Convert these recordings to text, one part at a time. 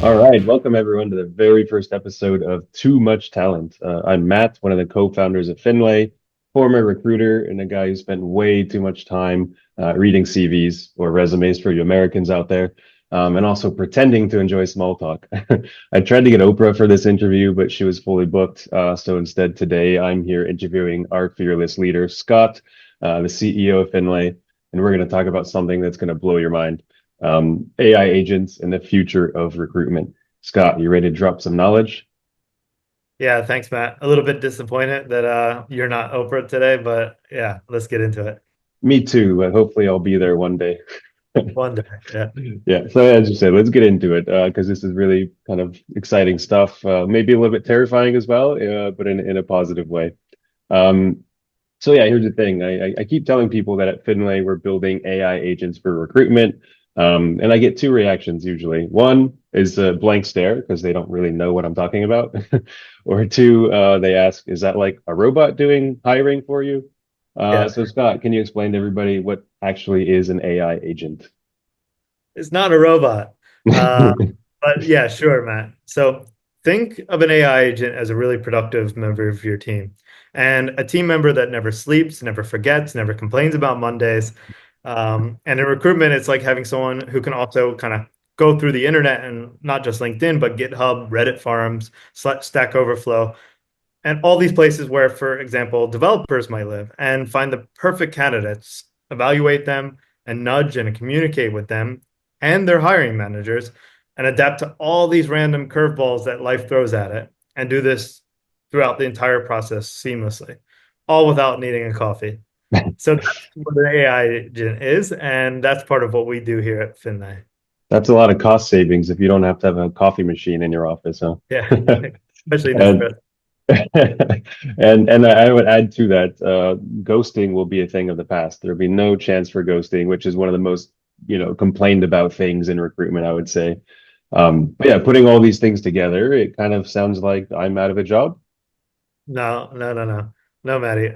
All right, welcome everyone to the very first episode of Too Much Talent. I'm Matt, one of the co-founders of Finlay, former recruiter and a guy who spent way too much time reading CVs or resumes for you Americans out there, and also pretending to enjoy small talk. I tried to get Oprah for this interview, but she was fully booked. So instead, today I'm here interviewing our fearless leader, Scott, the CEO of Finlay, and we're going to talk about something that's going to blow your mind. AI agents and the future of recruitment. Scott, you ready to drop some knowledge? Yeah, thanks, Matt. A little bit disappointed that you're not Oprah today, but yeah, let's get into it. Me too, but hopefully I'll be there one day. One day. Yeah. Yeah, so as you said, let's get into it because this is really kind of exciting stuff. Maybe a little bit terrifying as well, but in a positive way. Um, So yeah, here's the thing. I keep telling people that at Finlay we're building AI agents for recruitment, and I get two reactions usually. One is a blank stare because they don't really know what I'm talking about, or two, they ask, "Is that like a robot doing hiring for you?" Yeah. So Scott, can you explain to everybody what actually is an AI agent? It's not a robot. Uh, but yeah, sure, Matt. So think of an AI agent as a really productive member of your team and a team member that never sleeps, never forgets, never complains about Mondays. And in recruitment, it's like having someone who can also kind of go through the internet and not just LinkedIn, but GitHub, Reddit forums, Stack Overflow, and all these places where, for example, developers might live and find the perfect candidates, evaluate them, and nudge and communicate with them and their hiring managers and adapt to all these random curveballs that life throws at it and do this throughout the entire process seamlessly, all without needing a coffee. So that's what an AI agent is, and that's part of what we do here at Finlay. That's a lot of cost savings if you don't have to have a coffee machine in your office, huh? Yeah, especially And Nespresso. and I would add to that, ghosting will be a thing of the past. There'll be no chance for ghosting, which is one of the most, complained about things in recruitment, I would say. But yeah, putting all these things together, it kind of sounds like I'm out of a job. No, no, no, no, no, Maddie.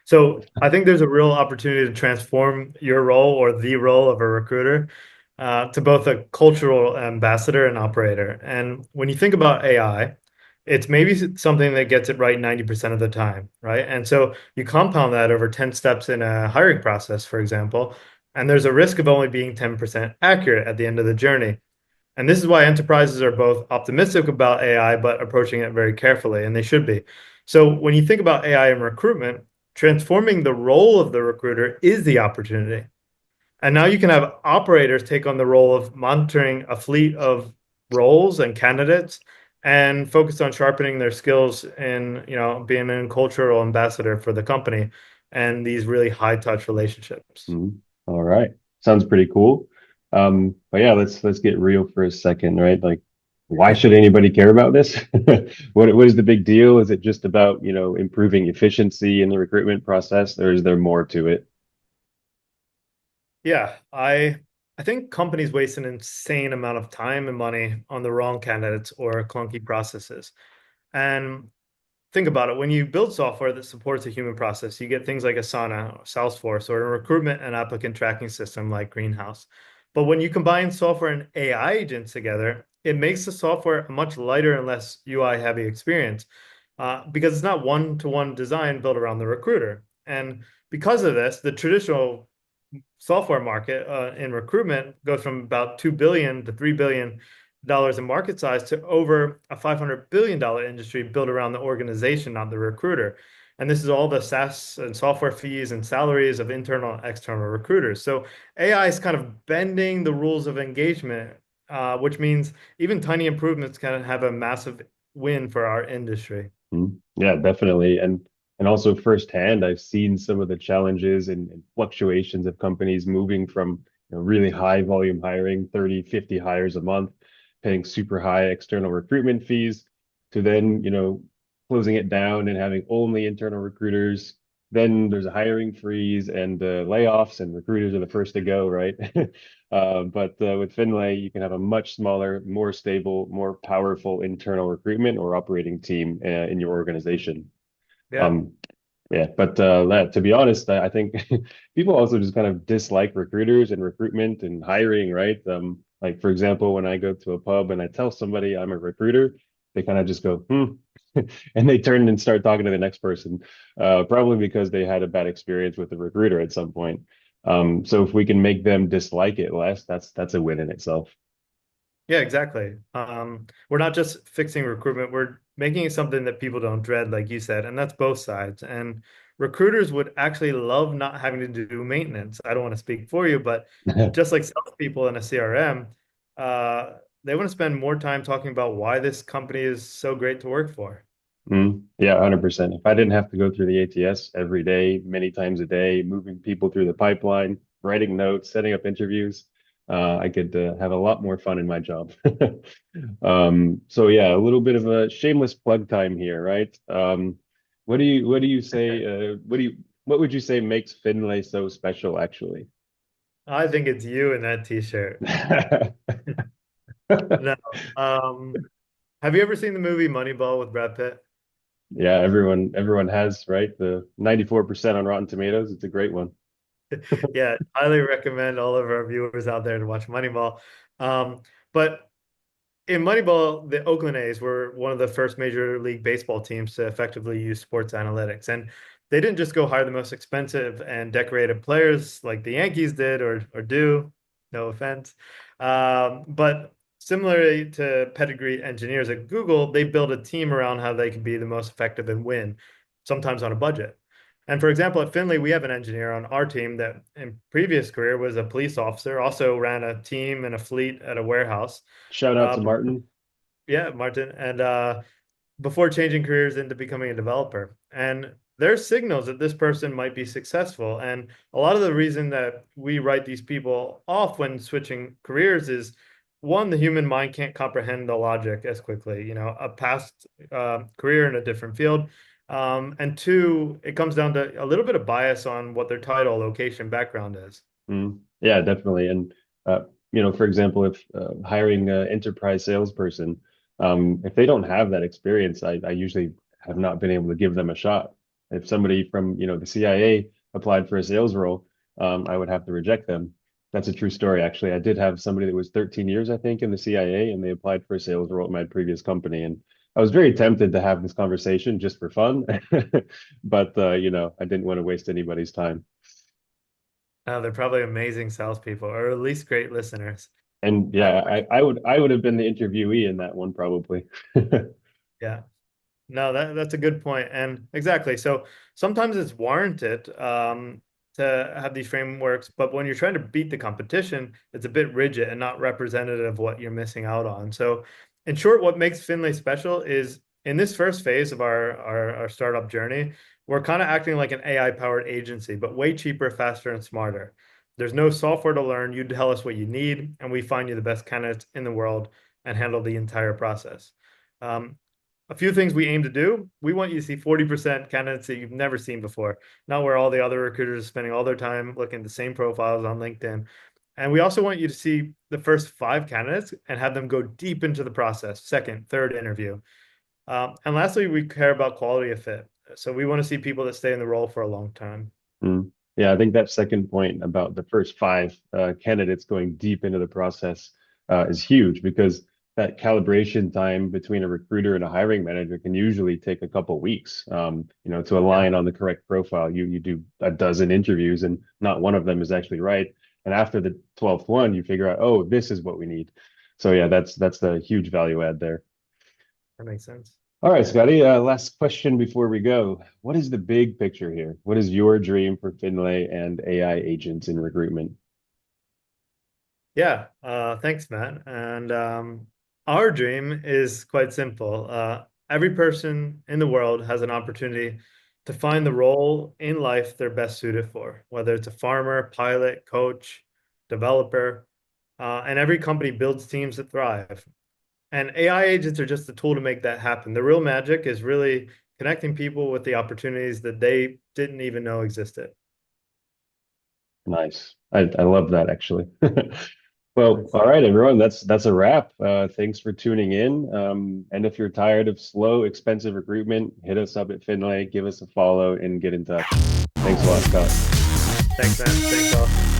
So I think there's a real opportunity to transform your role or the role of a recruiter to both a cultural ambassador and operator. And when you think about AI, it's maybe something that gets it right 90% of the time, right? And so you compound that over 10 steps in a hiring process, for example, and there's a risk of only being 10% accurate at the end of the journey. And this is why enterprises are both optimistic about AI, but approaching it very carefully, and they should be. So when you think about AI in recruitment, transforming the role of the recruiter is the opportunity. And now you can have operators take on the role of monitoring a fleet of roles and candidates and focus on sharpening their skills in, being a cultural ambassador for the company and these really high touch relationships. Mhm. All right. Sounds pretty cool. But yeah, let's get real for a second, right? Like, why should anybody care about this? What is the big deal? Is it just about, improving efficiency in the recruitment process, or is there more to it? Yeah, I think companies waste an insane amount of time and money on the wrong candidates or clunky processes. And think about it, when you build software that supports a human process, you get things like Asana, or Salesforce, or a recruitment and applicant tracking system like Greenhouse. But when you combine software and AI agents together, it makes the software a much lighter and less UI heavy experience because it's not one-to-one design built around the recruiter. And because of this, the traditional software market in recruitment goes from about 2 billion to $3 billion in market size to over a $500 billion industry built around the organization, not the recruiter. And this is all the SaaS and software fees and salaries of internal and external recruiters. So AI is kind of bending the rules of engagement, which means even tiny improvements can have a massive win for our industry. Yeah, definitely. And also firsthand, I've seen some of the challenges and fluctuations of companies moving from, really high volume hiring, 30, 50 hires a month, paying super high external recruitment fees, to then, closing it down and having only internal recruiters. Then there's a hiring freeze and layoffs, and recruiters are the first to go, right? But with Finlay, you can have a much smaller, more stable, more powerful internal recruitment or operating team in your organization. Yeah. Um, yeah, but to be honest, I think people also just kind of dislike recruiters and recruitment and hiring, right? Like, for example, when I go to a pub and I tell somebody I'm a recruiter, they kind of just go, and they turn and start talking to the next person, probably because they had a bad experience with the recruiter at some point. So if we can make them dislike it less, that's a win in itself. Yeah, exactly. We're not just fixing recruitment, we're making it something that people don't dread, like you said, and that's both sides. And recruiters would actually love not having to do maintenance. I don't want to speak for you, but just like salespeople in a CRM, uh, they want to spend more time talking about why this company is so great to work for. Yeah, 100%. If I didn't have to go through the ATS every day, many times a day, moving people through the pipeline, writing notes, setting up interviews, I could have a lot more fun in my job. So yeah, a little bit of a shameless plug time here, right? What do you say? What would you say makes Finlay so special, actually? I think it's you in that t-shirt. No. Have you ever seen the movie Moneyball with Brad Pitt? Yeah, everyone has, right? The 94% on Rotten Tomatoes. It's a great one. Yeah, highly recommend all of our viewers out there to watch Moneyball. But in Moneyball, the Oakland A's were one of the first Major League Baseball teams to effectively use sports analytics. And they didn't just go hire the most expensive and decorated players like the Yankees did or do, no offense. But similarly to pedigree engineers at Google, they built a team around how they could be the most effective and win, sometimes on a budget. And for example, at Finlay, we have an engineer on our team that in previous career was a police officer, also ran a team and a fleet at a warehouse. Shout out Uh, to Martin. yeah, Martin. And before changing careers into becoming a developer. And there's signals that this person might be successful. And a lot of the reason that we write these people off when switching careers is one, the human mind can't comprehend the logic as quickly, a past career in a different field. And two, it comes down to a little bit of bias on what their title, location, background is. Yeah, definitely. And for example, if hiring an enterprise salesperson, if they don't have that experience, I usually have not been able to give them a shot. If somebody from, the CIA applied for a sales role, I would have to reject them. That's a true story, actually. I did have somebody that was 13 years, I think, in the CIA, and they applied for a sales role at my previous company. And I was very tempted to have this conversation just for fun, but I didn't want to waste anybody's time. They're probably amazing salespeople, or at least great listeners. And Uh, yeah, I would have been the interviewee in that one probably. yeah. No, that's a good point. And exactly. So sometimes it's warranted to have these frameworks, but when you're trying to beat the competition, it's a bit rigid and not representative of what you're missing out on. So in short, what makes Finlay special is in this first phase of our startup journey, we're kind of acting like an AI powered agency, but way cheaper, faster, and smarter. There's no software to learn. You tell us what you need, and we find you the best candidates in the world and handle the entire process. Um, a few things we aim to do. We want you to see 40% candidates that you've never seen before, not where all the other recruiters are spending all their time looking at the same profiles on LinkedIn. And we also want you to see the first 5 candidates and have them go deep into the process, second, third interview. And lastly, we care about quality of fit. So we want to see people that stay in the role for a long time. Mm. Yeah, I think that second point about the first five candidates going deep into the process is huge because that calibration time between a recruiter and a hiring manager can usually take a couple weeks. To Yeah, align on the correct profile, you do a dozen interviews and not one of them is actually right. And after the 12th one, you figure out, oh, this is what we need. So yeah, that's the huge value add there. that makes sense. All right, Scotty, last question before we go. What is the big picture here? What is your dream for Finlay and AI agents in recruitment? Yeah, thanks, Matt. And our dream is quite simple. Every person in the world has an opportunity to find the role in life they're best suited for, whether it's a farmer, pilot, coach, developer, and every company builds teams that thrive. And AI agents are just a tool to make that happen. The real magic is really connecting people with the opportunities that they didn't even know existed. Nice. I love that actually. Well, Nice. all right, everyone. That's a wrap. Thanks for tuning in. And if you're tired of slow, expensive recruitment, hit us up at Finlay, give us a follow, and get in touch. Thanks a lot, Scott. Thanks, man. Thanks all.